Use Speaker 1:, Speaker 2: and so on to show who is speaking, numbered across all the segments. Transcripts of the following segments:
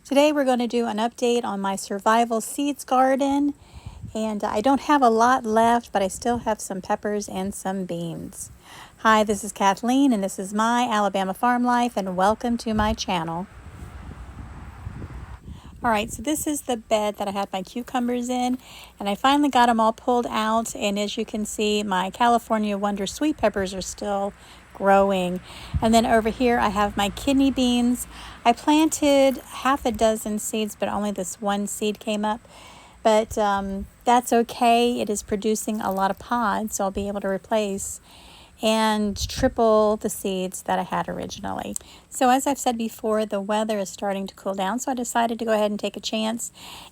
Speaker 1: Today we're going to do an update on my survival seeds garden, and I don't have a lot left, but I still have some peppers and some beans. Hi, this is Kathleen, and this is my Alabama Farm Life, and welcome to my channel. Alright, so this is the bed that I had my cucumbers in, and I finally got them all pulled out, and as you can see, my California Wonder sweet peppers are still growing. And then over here I have my kidney beans. I planted half a dozen seeds, but only this one seed came up. But that's okay. It is producing a lot of pods, so I'll be able to replace and triple the seeds that I had originally. So as I've said before, the weather is starting to cool down, so I decided to go ahead and take a chance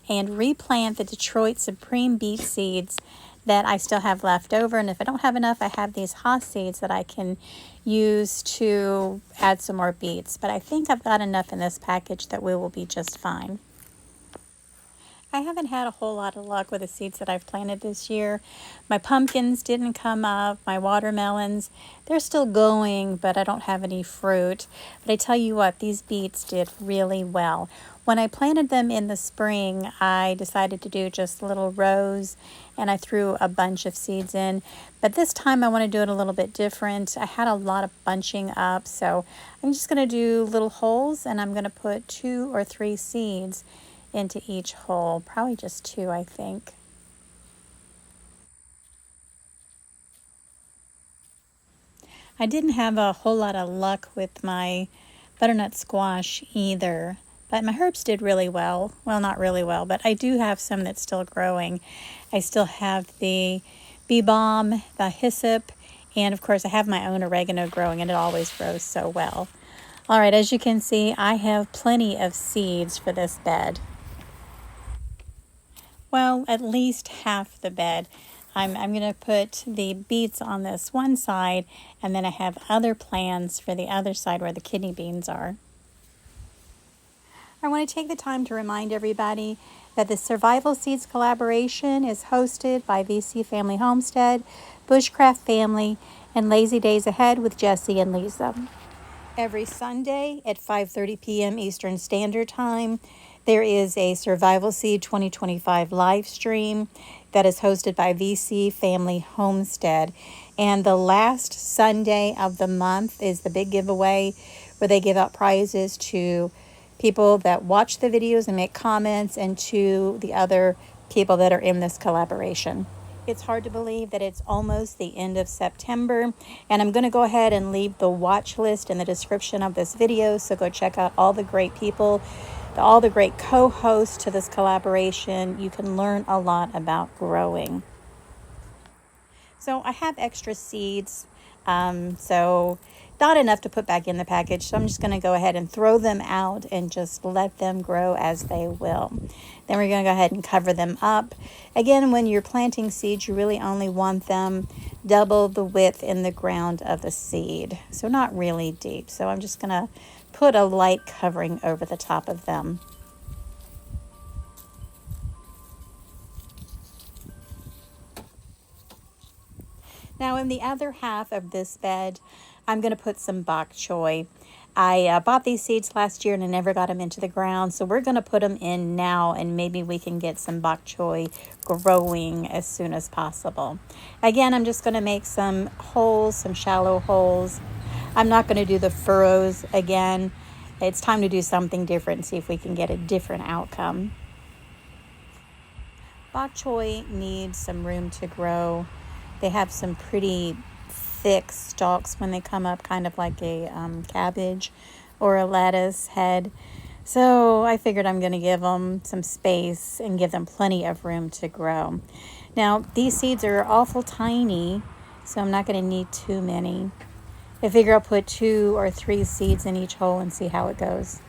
Speaker 1: and replant the Detroit Supreme beet seeds that I still have left over. And if I don't have enough, I have these Haas seeds that I can use to add some more beets. But I think I've got enough in this package that we will be just fine. I haven't had a whole lot of luck with the seeds that I've planted this year. My pumpkins didn't come up, my watermelons, they're still going, but I don't have any fruit. But I tell you what, these beets did really well. When I planted them in the spring, I decided to do just little rows, and I threw a bunch of seeds in. But this time I want to do it a little bit different. I had a lot of bunching up, so I'm just going to do little holes, and I'm going to put 2 or 3 seeds into each hole, probably just 2, I think. I didn't have a whole lot of luck with my butternut squash either, but my herbs did really well. Well, not really well, but I do have some that's still growing. I still have the bee balm, the hyssop, and of course I have my own oregano growing, and it always grows so well. All right, as you can see, I have plenty of seeds for this bed. Well, at least half the bed. I'm going to put the beets on this one side, and then I have other plans for the other side where the kidney beans are. I want to take the time to remind everybody that the Survival Seeds collaboration is hosted by VC Family Homestead, Bushcraft Family, and Lazy Days Ahead with Jesse and Lisa. Every Sunday at 5:30 p.m. Eastern Standard Time, there is a Survival Seed 2025 live stream that is hosted by VC Family Homestead. And the last Sunday of the month is the big giveaway where they give out prizes to people that watch the videos and make comments, and to the other people that are in this collaboration. It's hard to believe that it's almost the end of September, and I'm going to go ahead and leave the watch list in the description of this video, so go check out all the great people, all the great co-hosts to this collaboration. You can learn a lot about growing. So I have extra seeds, so not enough to put back in the package, so I'm just going to go ahead and throw them out and just let them grow as they will. Then we're going to go ahead and cover them up. Again, when you're planting seeds, you really only want them double the width in the ground of the seed, so not really deep. So I'm just going to put a light covering over the top of them. Now in the other half of this bed, I'm going to put some bok choy. I bought these seeds last year and I never got them into the ground, so we're going to put them in now, and maybe we can get some bok choy growing as soon as possible. Again, I'm just going to make some holes, some shallow holes. I'm not going to do the furrows again. It's time to do something different and see if we can get a different outcome. Bok choy needs some room to grow. They have some pretty thick stalks when they come up, kind of like a cabbage or a lettuce head. So I figured I'm going to give them some space and give them plenty of room to grow. Now, these seeds are awful tiny, so I'm not going to need too many. I figure I'll put 2 or 3 seeds in each hole and see how it goes.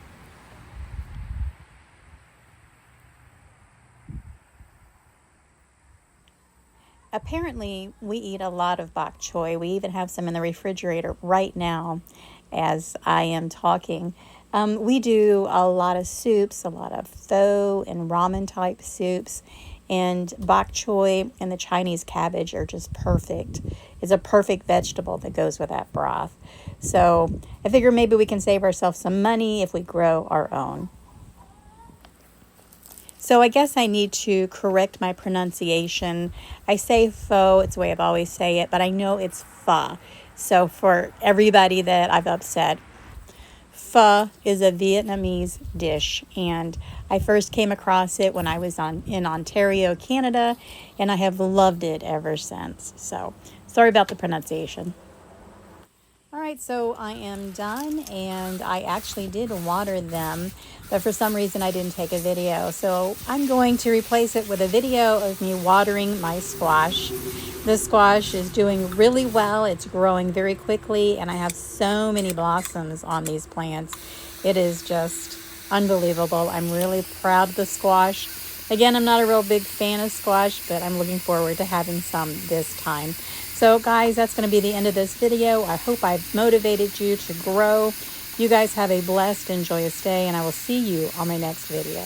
Speaker 1: Apparently, we eat a lot of bok choy. We even have some in the refrigerator right now as I am talking. We do a lot of soups, a lot of pho and ramen type soups, and bok choy and the Chinese cabbage are just perfect. It's a perfect vegetable that goes with that broth. So I figure maybe we can save ourselves some money if we grow our own. So I guess I need to correct my pronunciation. I say pho, it's the way I've always say it, but I know it's pho. So for everybody that I've upset, pho is a Vietnamese dish, and I first came across it when I was in Ontario, Canada, and I have loved it ever since. So sorry about the pronunciation. All right, so I am done, and I actually did water them, but for some reason I didn't take a video. So I'm going to replace it with a video of me watering my squash. This squash is doing really well. It's growing very quickly, and I have so many blossoms on these plants. It is just unbelievable. I'm really proud of the squash. Again, I'm not a real big fan of squash, but I'm looking forward to having some this time. So guys, that's going to be the end of this video. I hope I've motivated you to grow. You guys have a blessed and joyous day, and I will see you on my next video.